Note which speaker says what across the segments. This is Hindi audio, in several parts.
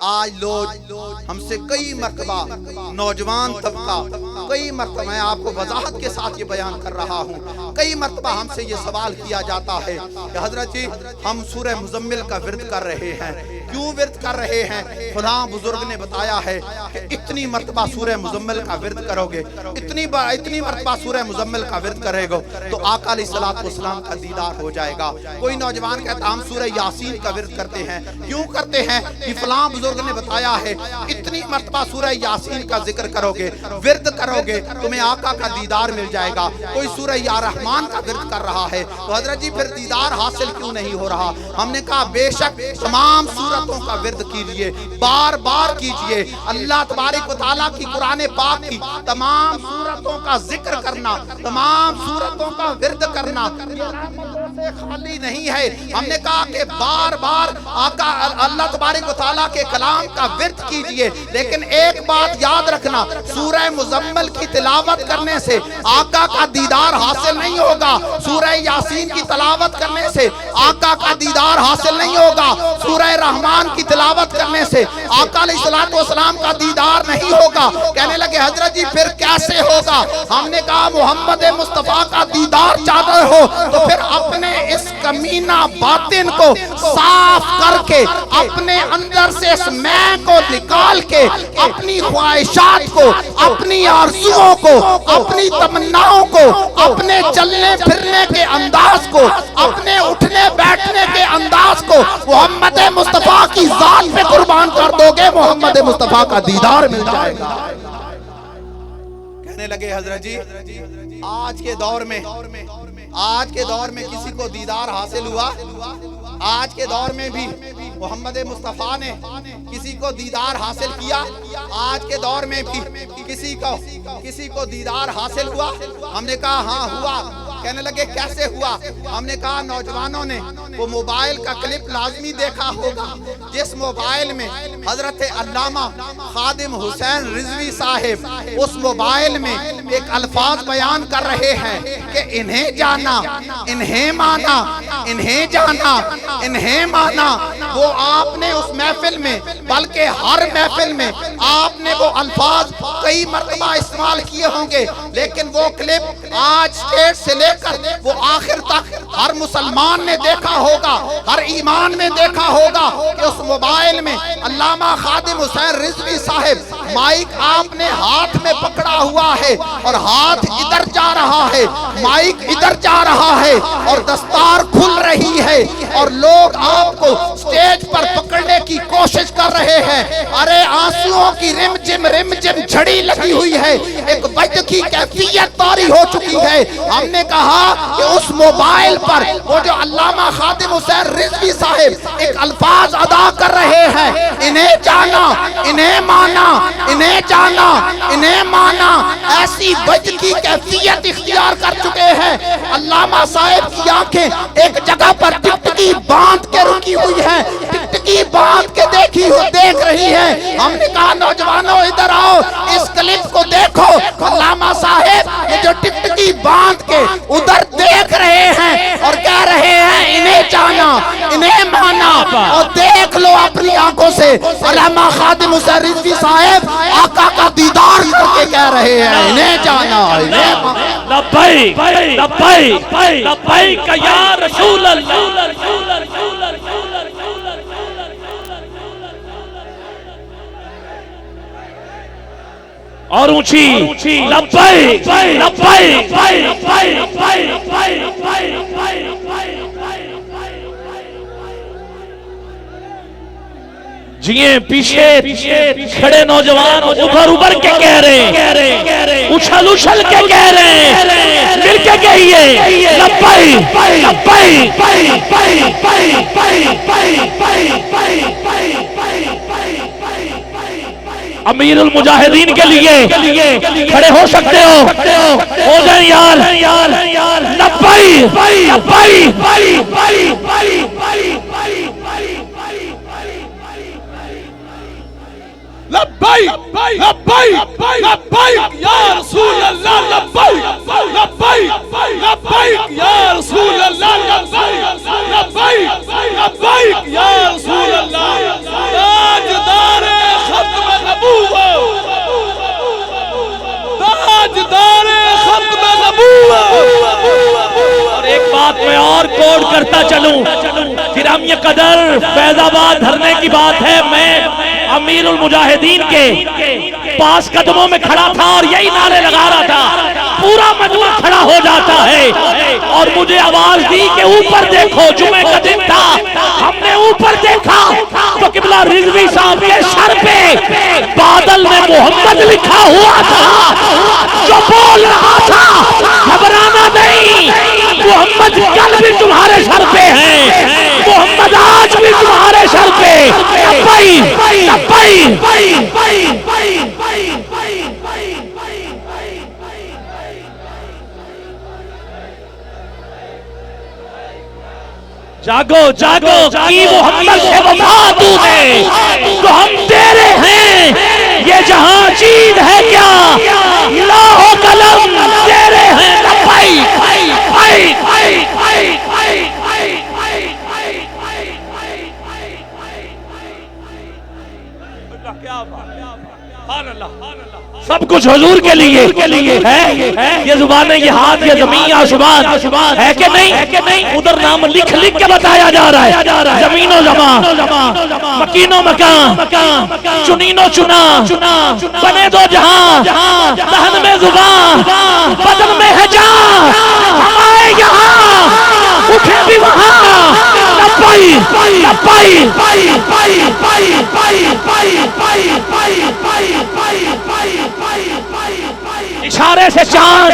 Speaker 1: आज लोग हमसे कई मरतबा, नौजवान तबका कई मरतबा, मैं आपको वजाहत के साथ ये बयान कर रहा हूँ, कई मरतबा हमसे ये सवाल किया जाता है कि हजरत जी हम सूरह मुजम्मिल का विर्द कर रहे हैं, क्यों विर्द कर रहे हैं? खुदा बुजुर्ग ने बताया है कि इतनी मरतबा सूरह मुजम्मिल का विर्द करोगे, इतनी मरतबा सूरह मुजम्मिल का विर्द करेगो तो आका अलैहिस्सलाम का दीदार हो जाएगा। कोई नौजवान कहता हम सूरह यासीन का विर्द करते हैं, क्यों करते हैं? कि फलां बुजुर्ग ने बताया है इतनी मरतबा सूरह यासीन का जिक्र करोगे, विर्द करोगे, तुम्हें आका का दीदार मिल जाएगा। कोई सूरह या रहमान का विर्द कर रहा है तो हजरत जी फिर दीदार हासिल क्यों नहीं हो रहा? हमने कहा बेशक तमाम सूरतों का विर्द कीजिए, बार बार कीजिए। अल्लाह तबारक व तआला की कुरान पाक की तमाम सूरतों का जिक्र करना, तमाम सूरतों का विर्द करना से खाली नहीं है। हमने कहा कि बार बार आका अल्लाह तबारक व तआला के कलाम का विर्द कीजिए, लेकिन एक बात याद रखना, सूरह मुजम्मिल की तिलावत करने से आका का दीदार हासिल नहीं होगा, सूरह यासीन की तिलावत करने से आका का दीदार हासिल नहीं होगा, सूरह रहमान की तिलावत करने से आका अलैहिस्सलाम का दीदार नहीं होगा। कहने लगे हजरत जी फिर कैसे होगा? हमने कहा मोहम्मद मुस्तफा का दीदार चाहते हो तो फिर अपने इस कमीना बातिन को साफ करके, अपने अंदर से इस मैं को निकाल के, अपनी ख्वाहिशात को, अपनी आरज़ुओं को, अपनी तमन्नाओं को, अपने चलने फिरने के अंदाज को, अपने उठने बैठने के अंदाज को मोहम्मद मुस्तफा की जात पे कुर्बान कर दोगे, मोहम्मद मुस्तफा का दीदार मिल जाएगा। कहने लगे हजरत जी आज के दौर में किसी को दीदार हासिल हुआ? आज के दौर में भी मोहम्मद मुस्तफा ने किसी को दीदार हासिल किया? आज के दौर में भी किसी को दीदार हासिल हुआ? हमने कहा हाँ हुआ। कहने लगे कैसे हुआ? हमने कहा नौजवानों ने वो मोबाइल का क्लिप लाजमी देखा होगा जिस मोबाइल में हजरत अल्लामा खादिम हुसैन रिजवी साहिब उस मोबाइल में एक अल्फाज बयान कर रहे हैं कि इन्हें जाना, इन्हें माना, इन्हें जाना, इन्हें माना। वो आपने उस महफिल में, बल्कि हर महफिल में आपने वो अल्फाज कई मरतबा इस्तेमाल किए होंगे, लेकिन वो क्लिप आज स्टेज से लेकर वो आखिर तक हर मुसलमान ने देखा होगा, हर ईमान में देखा होगा कि उस मोबाइल में अल्लामा खादिम हुसैन रिजवी साहिब माइक आपने हाथ में पकड़ा हुआ है और हाथ इधर जा रहा है, माइक इधर जा रहा है और दस्तार खुल रही है और लोग आपको स्टेज पर पकड़ने की कोशिश कर रहे हैं। अरे आंसुओं की रिमझिम झड़ी लगी हुई है, एक वजद की कैफियत तारी हो चुकी है। हमने कहा कि उस मोबाइल पर वो जो अल्लामा खादिम हुसैन रिजवी साहिब एक अल्फाज अदा कर रहे हैं, इन्हें जाना, इन्हें माना, इन्हें जाना, इन्हें माना, ऐसी वजद की कैफियत इख्तियार कर चुके हैं। अल्लामा साहिब की आंखें एक जगह पर टिकटकी बांध के रुकी हुई है, टिकटकी बांध के देख रही है। हमने कहा नौजवानों इधर आओ, इस क्लिप को देखो। अल्लामा साहिब ये जो टिकटकी बांध के उधर देख रहे हैं और कह रहे हैं इन्हें जाना, इन्हें माना, और देख लो अपनी आंखों से अल्लामा खादिम हुसैन रिजवी साहिब आका का दीदार करके कह रहे हैं इन्हें जाना, इन्हें माना।
Speaker 2: लब्बैक लब्बैक लब्बैक या रसूल अल्लाह। और ऊंची लब्बैक लब्बैक जिए पीछे खड़े नौजवान उभर के कह रहे, उछल के कह रहे, मिल के कहिए लब्बैक लब्बैक। अमीरुल मुजाहिदीन के लिए खड़े हो सकते हो जाए यार। लब्बैक
Speaker 3: लब्बैक लब्बैक लब्बैक या रसूल अल्लाह, लब्बैक लब्बैक लब्बैक या रसूल अल्लाह, लब्बैक लब्बैक लब्बैक या रसूल अल्लाह। ताजदार
Speaker 2: बात मैं और कोड करता चलूं, गिरामी कदर फैजाबाद धरने की बात है। मैं अमीरुल मुजाहिदीन के पास कदमों में खड़ा था और यही नारे लगा रहा था, पूरा मजमा खड़ा हो जाता है और मुझे आवाज दी कि ऊपर देखो। जुमे का दिन था, हमने ऊपर देखा तो किबला रिजवी साहब के सर पे बादल में मोहम्मद लिखा हुआ था। जो बोल रहा था घबराना नहीं, मोहम्मद कल भी तुम्हारे सर पे है, मोहम्मद आज भी तुम्हारे सर पे। लब्बैक जागो जागो की मोहम्मद से वफा तूने तो हम तेरे हैं, ये जहां चीज है क्या लाहो कलम तेरे हैं। सब कुछ हुजूर के लिए है। ये जुबान है, ये हाथ, ये जमीन आसमान है कि नहीं? उधर नाम लिख लिख के बताया जा रहा है। जमीनो जमा, मकीनो मकान, चुनीनो चुना, बने दो जहां, दहन में जुबान, बदन में है जान। हम आए यहाँ, उठे भी वहां। इशारे से चांद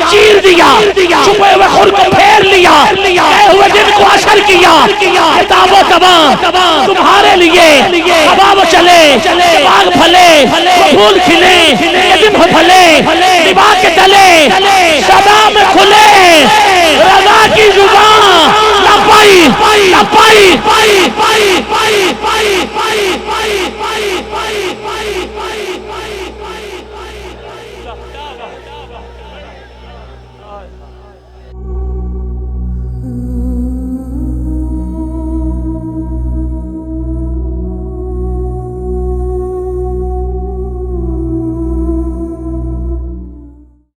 Speaker 2: चीर दिया, छुपे हुए खुद को फेर लिया, गए हुए दिन को असर किया। किताबो तबाह तुम्हारे लिए, हवा चले, बाग फले, फूल खिले, दिन फले, निभा के तले, सदा में खुले रज़ा की जुबान। लब्बैक